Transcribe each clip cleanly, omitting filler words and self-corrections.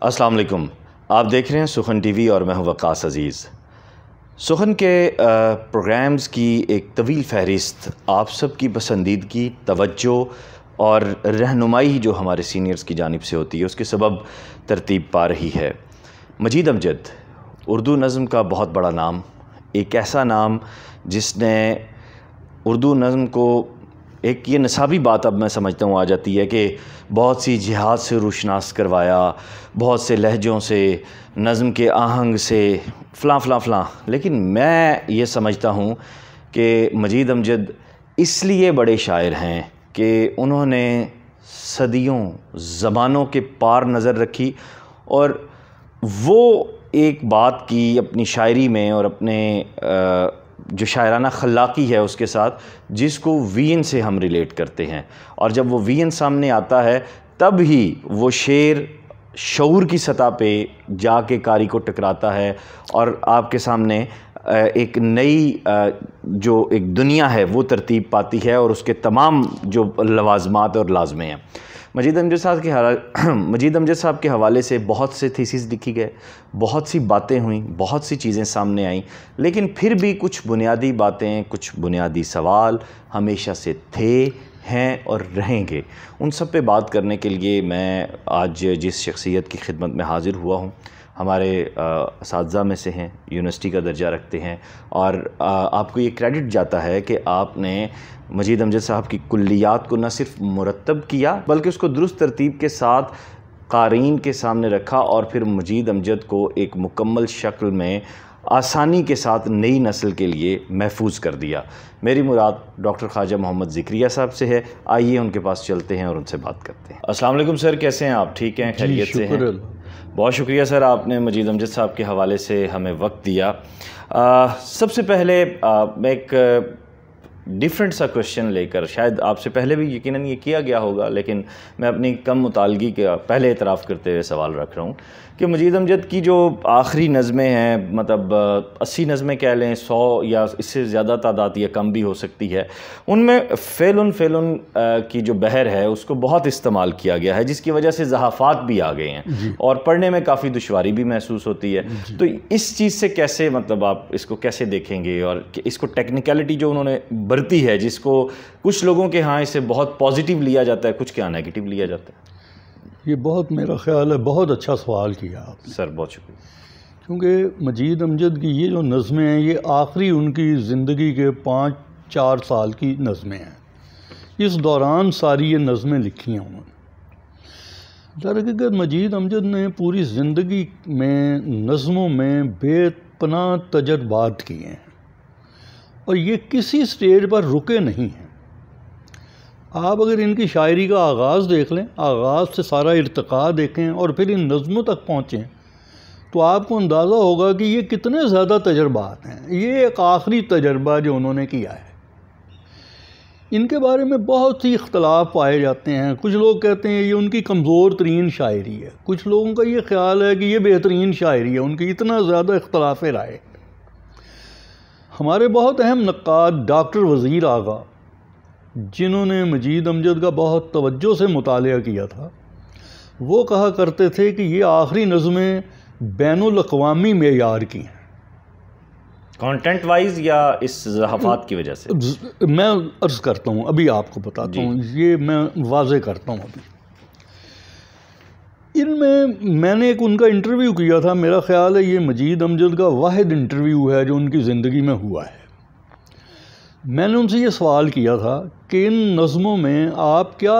السلام علیکم، آپ دیکھ رہے ہیں سخن ٹی وی اور میں ہوں وقاص عزیز۔ سخن کے پروگرامز کی ایک طویل فہرست آپ سب کی پسندیدگی، توجہ اور رہنمائی جو ہمارے سینئرز کی جانب سے ہوتی ہے اس کے سبب ترتیب پا رہی ہے۔ مجید امجد اردو نظم کا بہت بڑا نام، ایک ایسا نام جس نے اردو نظم کو ایک یہ نصابی بات اب میں سمجھتا ہوں آ جاتی ہے کہ بہت سی جہات سے روشناس کروایا، بہت سے لہجوں سے، نظم کے آہنگ سے، فلاں فلاں فلاں۔ لیکن میں یہ سمجھتا ہوں کہ مجید امجد اس لیے بڑے شاعر ہیں کہ انہوں نے صدیوں زمانوں کے پار نظر رکھی اور وہ ایک بات کی اپنی شاعری میں اور اپنے جو شاعرانہ خلاقی ہے اس کے ساتھ، جس کو وی این سے ہم ریلیٹ کرتے ہیں، اور جب وہ وی این سامنے آتا ہے تب ہی وہ شعر شعور کی سطح پہ جا کے قاری کو ٹکراتا ہے اور آپ کے سامنے ایک نئی جو ایک دنیا ہے وہ ترتیب پاتی ہے اور اس کے تمام جو لوازمات اور لازمے ہیں۔ مجید امجد صاحب کے حوالے سے بہت سے تھیسز لکھی گئے، بہت سی باتیں ہوئیں، بہت سی چیزیں سامنے آئیں، لیکن پھر بھی کچھ بنیادی باتیں، کچھ بنیادی سوال ہمیشہ سے تھے، ہیں اور رہیں گے۔ ان سب پہ بات کرنے کے لیے میں آج جس شخصیت کی خدمت میں حاضر ہوا ہوں، ہمارے اساتذہ میں سے ہیں، یونیورسٹی کا درجہ رکھتے ہیں، اور آپ کو یہ کریڈٹ جاتا ہے کہ آپ نے مجید امجد صاحب کی کلیات کو نہ صرف مرتب کیا بلکہ اس کو درست ترتیب کے ساتھ قارئین کے سامنے رکھا اور پھر مجید امجد کو ایک مکمل شکل میں آسانی کے ساتھ نئی نسل کے لیے محفوظ کر دیا۔ میری مراد ڈاکٹر خواجہ محمد ذکریہ صاحب سے ہے، آئیے ان کے پاس چلتے ہیں اور ان سے بات کرتے ہیں۔ السلام علیکم سر، کیسے ہیں آپ؟ ٹھیک ہیں، خیریت سے ہیں؟ بہت شکریہ سر، آپ نے مجید امجد صاحب کے حوالے سے ہمیں وقت دیا۔ سب سے پہلے میں ایک ڈیفرنٹ سا کوشچن لے کر، شاید آپ سے پہلے بھی یقیناً یہ کیا گیا ہوگا لیکن میں اپنی کم مطالعگی کا پہلے اعتراف کرتے ہوئے سوال رکھ رہا ہوں کہ مجید امجد کی جو آخری نظمیں ہیں، مطلب 80 نظمیں کہہ لیں، 100 یا اس سے زیادہ تعداد یا کم بھی ہو سکتی ہے، ان میں فعل کی جو بحر ہے اس کو بہت استعمال کیا گیا ہے، جس کی وجہ سے زحافات بھی آ گئے ہیں اور پڑھنے میں کافی دشواری بھی محسوس ہوتی ہے۔ تو اس چیز سے کیسے، مطلب آپ اس کو کیسے دیکھیں گے اور اس کو ٹیکنیکلٹی جو انہوں نے برتی ہے، جس کو کچھ لوگوں کے ہاں اسے بہت پازیٹیو لیا جاتا ہے، کچھ کے ہاں نیگیٹیو لیا جاتا ہے؟ یہ بہت، میرا خیال ہے بہت اچھا سوال کیا آپ نے۔ سر بہت شکریہ۔ کیونکہ مجید امجد کی یہ جو نظمیں ہیں یہ آخری ان کی زندگی کے 5-4 سال کی نظمیں ہیں، اس دوران ساری یہ نظمیں لکھی ہیں انہوں نے۔ در حقیقت مجید امجد نے پوری زندگی میں نظموں میں بے پناہ تجربات کیے ہیں اور یہ کسی سٹیج پر رکے نہیں ہیں۔ آپ اگر ان کی شاعری کا آغاز دیکھ لیں، آغاز سے سارا ارتقاء دیکھیں اور پھر ان نظموں تک پہنچیں تو آپ کو اندازہ ہوگا کہ یہ کتنے زیادہ تجربات ہیں۔ یہ ایک آخری تجربہ جو انہوں نے کیا ہے، ان کے بارے میں بہت ہی اختلاف پائے جاتے ہیں۔ کچھ لوگ کہتے ہیں یہ ان کی کمزور ترین شاعری ہے، کچھ لوگوں کا یہ خیال ہے کہ یہ بہترین شاعری ہے، ان کی اتنا زیادہ اختلاف رائے۔ ہمارے بہت اہم نقاد ڈاکٹر وزیر آغا، جنہوں نے مجید امجد کا بہت توجہ سے مطالعہ کیا تھا، وہ کہا کرتے تھے کہ یہ آخری نظمیں بین الاقوامی معیار کی ہیں۔ کانٹینٹ وائز یا اس صحافات کی وجہ سے؟ میں عرض کرتا ہوں، ابھی آپ کو بتاتا ہوں، یہ میں واضح کرتا ہوں۔ ابھی ان میں نے ایک ان کا انٹرویو کیا تھا، میرا خیال ہے یہ مجید امجد کا واحد انٹرویو ہے جو ان کی زندگی میں ہوا ہے۔ میں نے ان سے یہ سوال کیا تھا کہ ان نظموں میں آپ کیا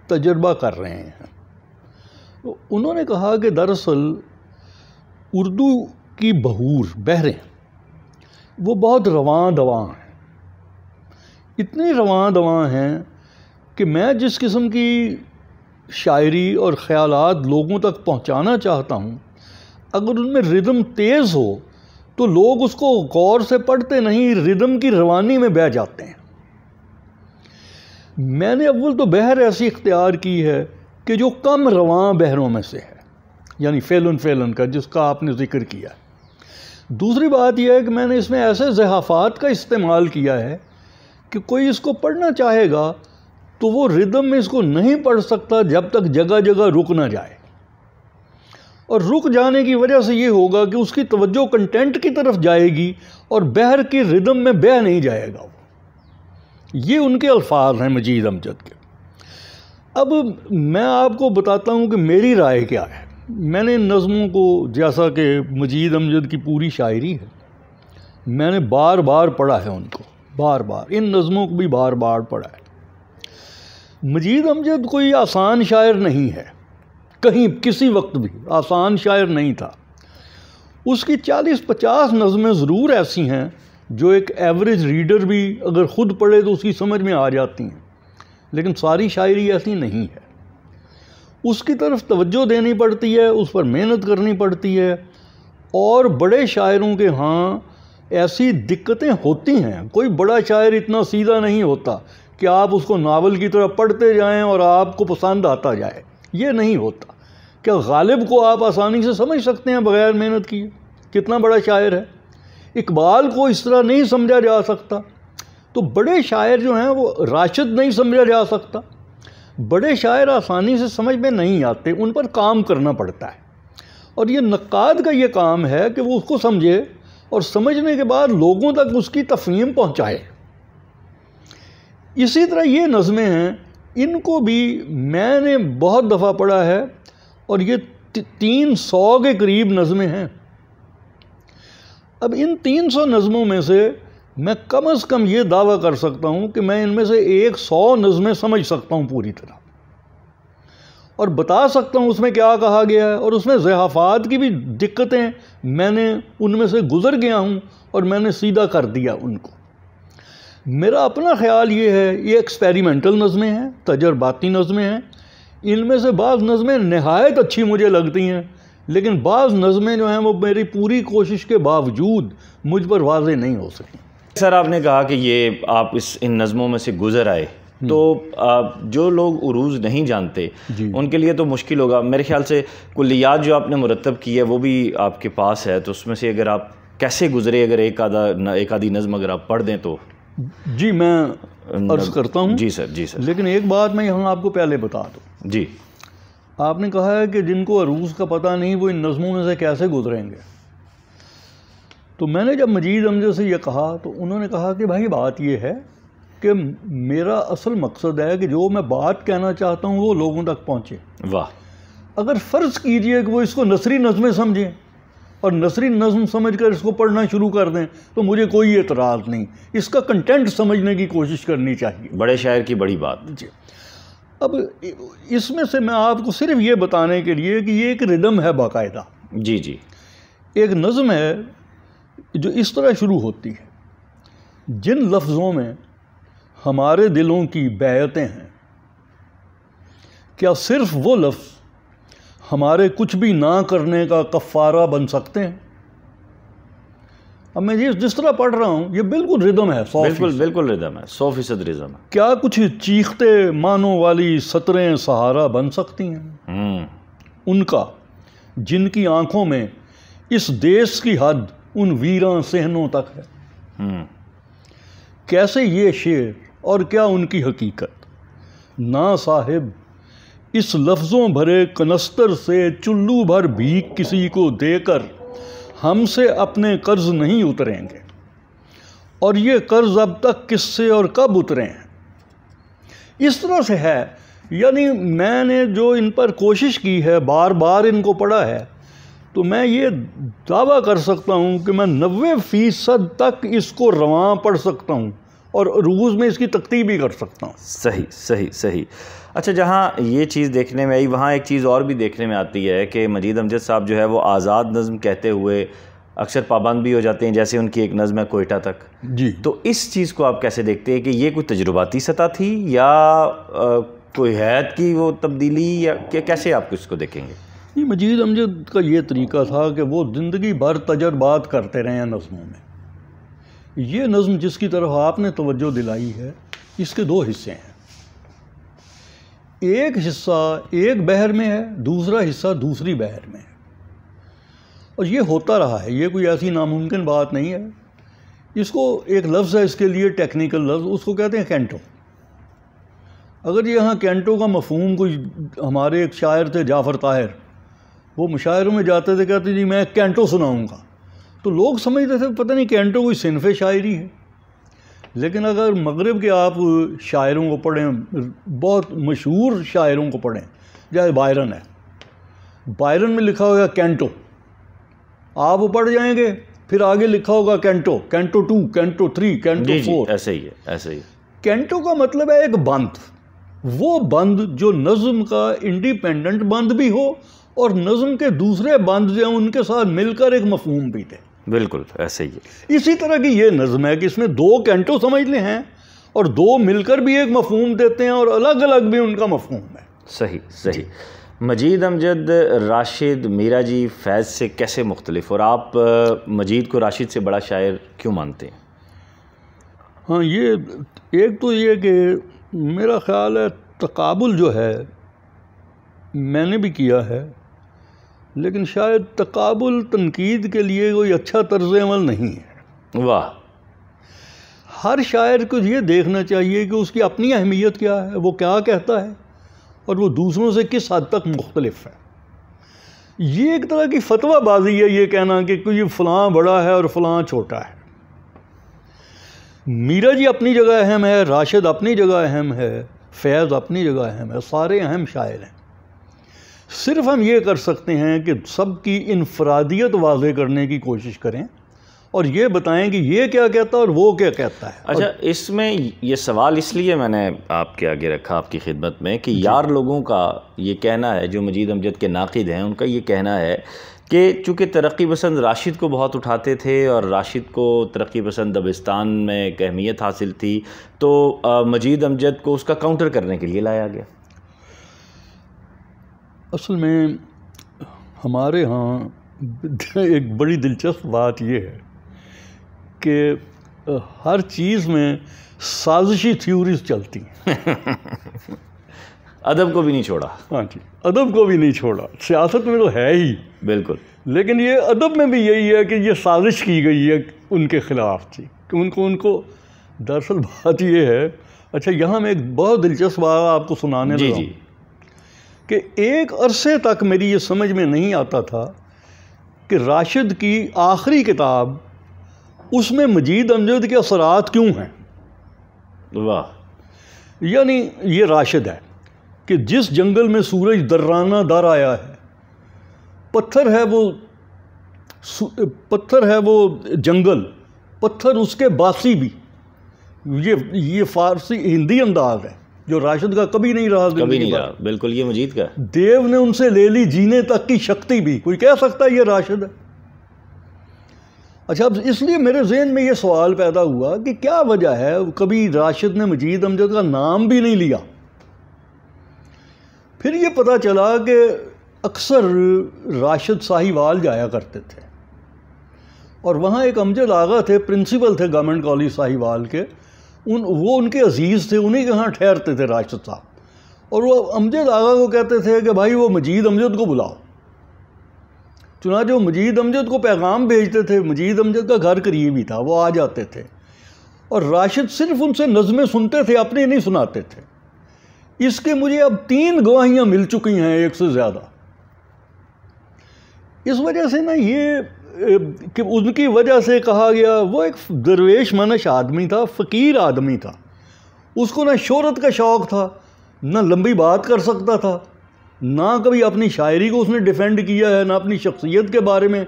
تجربہ کر رہے ہیں؟ انہوں نے کہا کہ دراصل اردو کی بحریں وہ بہت رواں دواں ہیں، اتنی رواں دواں ہیں کہ میں جس قسم کی شاعری اور خیالات لوگوں تک پہنچانا چاہتا ہوں، اگر ان میں ردم تیز ہو تو لوگ اس کو غور سے پڑھتے نہیں، ردم کی روانی میں بہہ جاتے ہیں۔ میں نے اول تو بحر ایسی اختیار کی ہے کہ جو کم رواں بحروں میں سے ہے، یعنی فعل کا، جس کا آپ نے ذکر کیا۔ دوسری بات یہ ہے کہ میں نے اس میں ایسے زحافات کا استعمال کیا ہے کہ کوئی اس کو پڑھنا چاہے گا تو وہ ردم میں اس کو نہیں پڑھ سکتا جب تک جگہ جگہ رک نہ جائے۔ اور رک جانے کی وجہ سے یہ ہوگا کہ اس کی توجہ کنٹینٹ کی طرف جائے گی اور بحر کی ردم میں بہہ نہیں جائے گا وہ۔ یہ ان کے الفاظ ہیں مجید امجد کے۔ اب میں آپ کو بتاتا ہوں کہ میری رائے کیا ہے۔ میں نے ان نظموں کو، جیسا کہ مجید امجد کی پوری شاعری ہے، میں نے بار بار پڑھا ہے ان کو، بار بار ان نظموں کو بھی بار بار پڑھا ہے۔ مجید امجد کوئی آسان شاعر نہیں ہے، کہیں کسی وقت بھی آسان شاعر نہیں تھا۔ اس کی 40-50 نظمیں ضرور ایسی ہیں جو ایک ایوریج ریڈر بھی اگر خود پڑھے تو اس کی سمجھ میں آ جاتی ہیں، لیکن ساری شاعری ایسی نہیں ہے۔ اس کی طرف توجہ دینی پڑتی ہے، اس پر محنت کرنی پڑتی ہے، اور بڑے شاعروں کے ہاں ایسی دقتیں ہوتی ہیں۔ کوئی بڑا شاعر اتنا سیدھا نہیں ہوتا کہ آپ اس کو ناول کی طرح پڑھتے جائیں اور آپ کو پسند آتا جائے، یہ نہیں ہوتا۔ کیا غالب کو آپ آسانی سے سمجھ سکتے ہیں بغیر محنت کیے؟ کتنا بڑا شاعر ہے۔ اقبال کو اس طرح نہیں سمجھا جا سکتا۔ تو بڑے شاعر جو ہیں وہ راشد نہیں سمجھا جا سکتا۔ بڑے شاعر آسانی سے سمجھ میں نہیں آتے، ان پر کام کرنا پڑتا ہے، اور یہ نقاد کا یہ کام ہے کہ وہ اس کو سمجھے اور سمجھنے کے بعد لوگوں تک اس کی تفہیم پہنچائے۔ اسی طرح یہ نظمیں ہیں، ان کو بھی میں نے بہت دفعہ پڑھا ہے، اور یہ 300 کے قریب نظمیں ہیں۔ اب ان 300 نظموں میں سے میں کم از کم یہ دعویٰ کر سکتا ہوں کہ میں ان میں سے 100 نظمیں سمجھ سکتا ہوں پوری طرح، اور بتا سکتا ہوں اس میں کیا کہا گیا ہے، اور اس میں ضعفات کی بھی دقتیں میں نے ان میں سے گزر گیا ہوں اور میں نے سیدھا کر دیا ان کو۔ میرا اپنا خیال یہ ہے، یہ ایکسپیریمنٹل نظمیں ہیں، تجرباتی نظمیں ہیں۔ ان میں سے بعض نظمیں نہایت اچھی مجھے لگتی ہیں، لیکن بعض نظمیں جو ہیں وہ میری پوری کوشش کے باوجود مجھ پر واضح نہیں ہو سکیں۔ سر، آپ نے کہا کہ یہ آپ ان نظموں میں سے گزر آئے، تو جو لوگ عروض نہیں جانتے ان کے لیے تو مشکل ہوگا۔ میرے خیال سے کلیات جو آپ نے مرتب کی ہے وہ بھی آپ کے پاس ہے، تو اس میں سے اگر آپ کیسے گزرے، اگر ایک آدھی نظم اگر آپ پڑھ دیں تو۔ جی میں عرض کرتا ہوں۔ جی سر، جی سر۔ لیکن ایک بات میں یہاں آپ کو پہلے بتا دوں۔ جی، آپ نے کہا ہے کہ جن کو عروض کا پتہ نہیں وہ ان نظموں میں سے کیسے گزریں گے۔ تو میں نے جب مجید امجد سے یہ کہا تو انہوں نے کہا کہ بھائی بات یہ ہے کہ میرا اصل مقصد ہے کہ جو میں بات کہنا چاہتا ہوں وہ لوگوں تک پہنچے۔ واہ۔ اگر فرض کیجئے کہ وہ اس کو نثری نظمیں سمجھیں اور نثری نظم سمجھ کر اس کو پڑھنا شروع کر دیں تو مجھے کوئی اعتراض نہیں، اس کا کنٹینٹ سمجھنے کی کوشش کرنی چاہیے۔ بڑے شاعر کی بڑی بات۔ جی، اب اس میں سے میں آپ کو صرف یہ بتانے کے لیے کہ یہ ایک ردم ہے باقاعدہ۔ جی جی۔ ایک نظم ہے جو اس طرح شروع ہوتی ہے: جن لفظوں میں ہمارے دلوں کی بیعتیں ہیں، کیا صرف وہ لفظ ہمارے کچھ بھی نہ کرنے کا کفارہ بن سکتے ہیں؟ اب میں جس طرح پڑھ رہا ہوں یہ بالکل ردم ہے، بالکل ردم ہے، 100% ردم ہے۔ کیا کچھ چیختے معنوں والی سطریں سہارا بن سکتی ہیں ان کا، جن کی آنکھوں میں اس دیس کی حد ان ویراں صحنوں تک ہے؟ کیسے یہ شعر اور کیا ان کی حقیقت؟ نا صاحب اس لفظوں بھرے کنستر سے چلو بھر بھیک کسی کو دے کر ہم سے اپنے قرض نہیں اتریں گے، اور یہ قرض اب تک کس سے اور کب اترے ہیں؟ اس طرح سے ہے، یعنی میں نے جو ان پر کوشش کی ہے، بار بار ان کو پڑھا ہے، تو میں یہ دعویٰ کر سکتا ہوں کہ میں 90% تک اس کو رواں پڑھ سکتا ہوں اور عروض میں اس کی تکتیب بھی کر سکتا ہوں۔ صحیح صحیح صحیح۔ اچھا، جہاں یہ چیز دیکھنے میں آئی وہاں ایک چیز اور بھی دیکھنے میں آتی ہے کہ مجید امجد صاحب جو ہے وہ آزاد نظم کہتے ہوئے اکثر پابند بھی ہو جاتے ہیں، جیسے ان کی ایک نظم ہے کوئٹہ تک۔ جی، تو اس چیز کو آپ کیسے دیکھتے ہیں کہ یہ کوئی تجرباتی سطح تھی یا کوئی حیات کی وہ تبدیلی، یا کیسے آپ اس کو دیکھیں گے؟ یہ مجید امجد کا یہ طریقہ تھا کہ وہ زندگی بھر تجربات کرتے رہے ہیں نظموں میں۔ یہ نظم جس کی طرف آپ نے توجہ دلائی ہے، اس کے 2 حصے ہیں۔ ایک حصہ ایک بحر میں ہے، دوسرا حصہ دوسری بحر میں ہے، اور یہ ہوتا رہا ہے، یہ کوئی ایسی ناممکن بات نہیں ہے۔ اس کو ایک لفظ ہے اس کے لیے، ٹیکنیکل لفظ، اس کو کہتے ہیں کینٹو۔ اگر یہاں کینٹو کا مفہوم کوئی، ہمارے ایک شاعر تھے جعفر طاہر، وہ مشاعروں میں جاتے تھے، کہتے جی میں کینٹو سناؤں گا، تو لوگ سمجھتے تھے پتہ نہیں کینٹو کوئی صنف شاعری ہے. لیکن اگر مغرب کے آپ شاعروں کو پڑھیں، بہت مشہور شاعروں کو پڑھیں، جیسے بائرن ہے، بائرن میں لکھا ہوگا کینٹو، آپ وہ پڑھ جائیں گے، پھر آگے لکھا ہوگا کینٹو 2، کینٹو 3، کینٹو 4. ایسے ہی ہے، ایسے ہی. کینٹو کا مطلب ہے ایک بند، وہ بند جو نظم کا انڈیپینڈنٹ بند بھی ہو اور نظم کے دوسرے بند جو ہیں ان کے ساتھ مل کر ایک مفہوم بھی دے. بالکل ایسے ہی ہے. اسی طرح کی یہ نظم ہے کہ اس میں 2 کینٹو سمجھ لے ہیں اور 2 مل کر بھی ایک مفہوم دیتے ہیں اور الگ الگ بھی ان کا مفہوم ہے. صحیح صحیح. مجید امجد راشد میرا جی فیض سے کیسے مختلف، اور آپ مجید کو راشد سے بڑا شاعر کیوں مانتے ہیں؟ ہاں، یہ ایک تو یہ کہ میرا خیال ہے تقابل جو ہے میں نے بھی کیا ہے، لیکن شاید تقابل تنقید کے لیے کوئی اچھا طرز عمل نہیں ہے. واہ. ہر شاعر کو یہ دیکھنا چاہیے کہ اس کی اپنی اہمیت کیا ہے، وہ کیا کہتا ہے اور وہ دوسروں سے کس حد تک مختلف ہے. یہ ایک طرح کی فتویٰ بازی ہے یہ کہنا کہ کوئی فلاں بڑا ہے اور فلاں چھوٹا ہے. میرا جی اپنی جگہ اہم ہے، راشد اپنی جگہ اہم ہے، فیض اپنی جگہ اہم ہے، سارے اہم شاعر ہیں. صرف ہم یہ کر سکتے ہیں کہ سب کی انفرادیت واضح کرنے کی کوشش کریں اور یہ بتائیں کہ یہ کیا کہتا ہے اور وہ کیا کہتا ہے. اچھا، اس میں یہ سوال اس لیے میں نے آپ کے آگے رکھا آپ کی خدمت میں کہ یار لوگوں کا یہ کہنا ہے، جو مجید امجد کے ناقد ہیں ان کا یہ کہنا ہے کہ چونکہ ترقی پسند راشد کو بہت اٹھاتے تھے اور راشد کو ترقی پسند دبستان میں ایک اہمیت حاصل تھی، تو مجید امجد کو اس کا کاؤنٹر کرنے کے لیے لایا گیا. اصل میں ہمارے ہاں ایک بڑی دلچسپ بات یہ ہے کہ ہر چیز میں سازشی تھیوریز چلتی ہیں. ادب کو بھی نہیں چھوڑا. ہاں جی، ادب کو بھی نہیں چھوڑا. سیاست میں تو ہے ہی، بالکل، لیکن یہ ادب میں بھی یہی ہے کہ یہ سازش کی گئی ہے ان کے خلاف تھی کہ ان کو دراصل بات یہ ہے. اچھا، یہاں میں ایک بہت دلچسپ بات آپ کو سنانے لگا ہوں کہ ایک عرصے تک میری یہ سمجھ میں نہیں آتا تھا کہ راشد کی آخری کتاب اس میں مجید امجد کے اثرات کیوں ہیں. واہ. یعنی یہ راشد ہے کہ جس جنگل میں سورج درانہ در آیا ہے، پتھر ہے وہ جنگل، پتھر اس کے باسی بھی. یہ فارسی ہندی انداز ہے جو راشد کا کبھی نہیں رہا. بالکل، یہ مجید کا. دیو نے ان سے لے لی جینے تک کی شکتی بھی. کوئی کہہ سکتا ہے یہ راشد ہے؟ اچھا، اب اس لیے میرے ذہن میں یہ سوال پیدا ہوا کہ کیا وجہ ہے کبھی راشد نے مجید امجد کا نام بھی نہیں لیا. پھر یہ پتہ چلا کہ اکثر راشد ساہیوال جایا کرتے تھے اور وہاں ایک امجد آغا تھے، پرنسپل تھے گورنمنٹ کالج ساہیوال کے. وہ ان کے عزیز تھے، انہی کے ہاں ٹھہرتے تھے راشد صاحب. اور وہ امجد آغا کو کہتے تھے کہ بھائی وہ مجید امجد کو بلاؤ. چنانچہ وہ مجید امجد کو پیغام بھیجتے تھے. مجید امجد کا گھر قریب ہی تھا، وہ آ جاتے تھے اور راشد صرف ان سے نظمیں سنتے تھے، اپنے نہیں سناتے تھے. اس کے مجھے اب 3 گواہیاں مل چکی ہیں، ایک سے زیادہ. اس وجہ سے نا یہ کہ ان کی وجہ سے کہا گیا وہ ایک درویش منش آدمی تھا، فقیر آدمی تھا. اس کو نہ شہرت کا شوق تھا، نہ لمبی بات کر سکتا تھا، نہ کبھی اپنی شاعری کو اس نے ڈیفینڈ کیا ہے، نہ اپنی شخصیت کے بارے میں.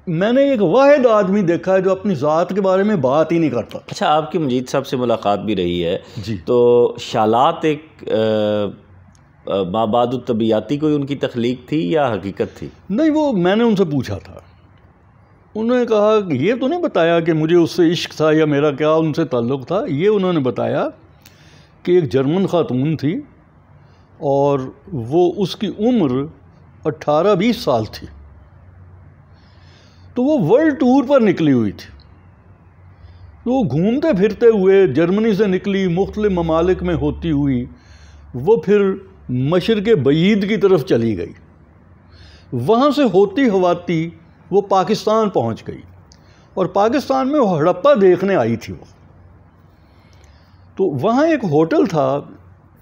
میں نے ایک واحد آدمی دیکھا ہے جو اپنی ذات کے بارے میں بات ہی نہیں کرتا. اچھا، آپ کی مجید صاحب سے ملاقات بھی رہی ہے جی، تو شالات ایک مابعد الطبیعاتی کوئی ان کی تخلیق تھی یا حقیقت تھی؟ نہیں، وہ میں نے ان سے پوچھا تھا. انہوں نے کہا کہ یہ تو نہیں بتایا کہ مجھے اس سے عشق تھا یا میرا کیا ان سے تعلق تھا. یہ انہوں نے بتایا کہ ایک جرمن خاتون تھی اور وہ اس کی عمر 18-20 سال تھی، تو وہ ورلڈ ٹور پر نکلی ہوئی تھی. تو وہ گھومتے پھرتے ہوئے جرمنی سے نکلی، مختلف ممالک میں ہوتی ہوئی وہ پھر مشرق بعید کی طرف چلی گئی. وہاں سے ہوتی ہواتی وہ پاکستان پہنچ گئی اور پاکستان میں وہ ہڑپا دیکھنے آئی تھی. وہ تو وہاں ایک ہوٹل تھا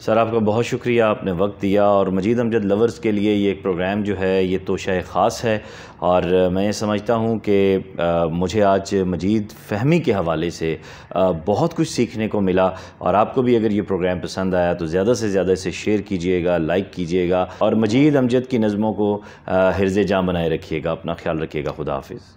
سر آپ کا بہت شکریہ، آپ نے وقت دیا، اور مجید امجد لورز کے لیے یہ ایک پروگرام جو ہے یہ توشہ خاص ہے، اور میں یہ سمجھتا ہوں کہ مجھے آج مجید فہمی کے حوالے سے بہت کچھ سیکھنے کو ملا، اور آپ کو بھی اگر یہ پروگرام پسند آیا تو زیادہ سے زیادہ اسے شیئر کیجئے گا، لائک کیجئے گا، اور مجید امجد کی نظموں کو حرز جاں بنائے رکھیے گا۔ اپنا خیال رکھیے گا۔ خدا حافظ۔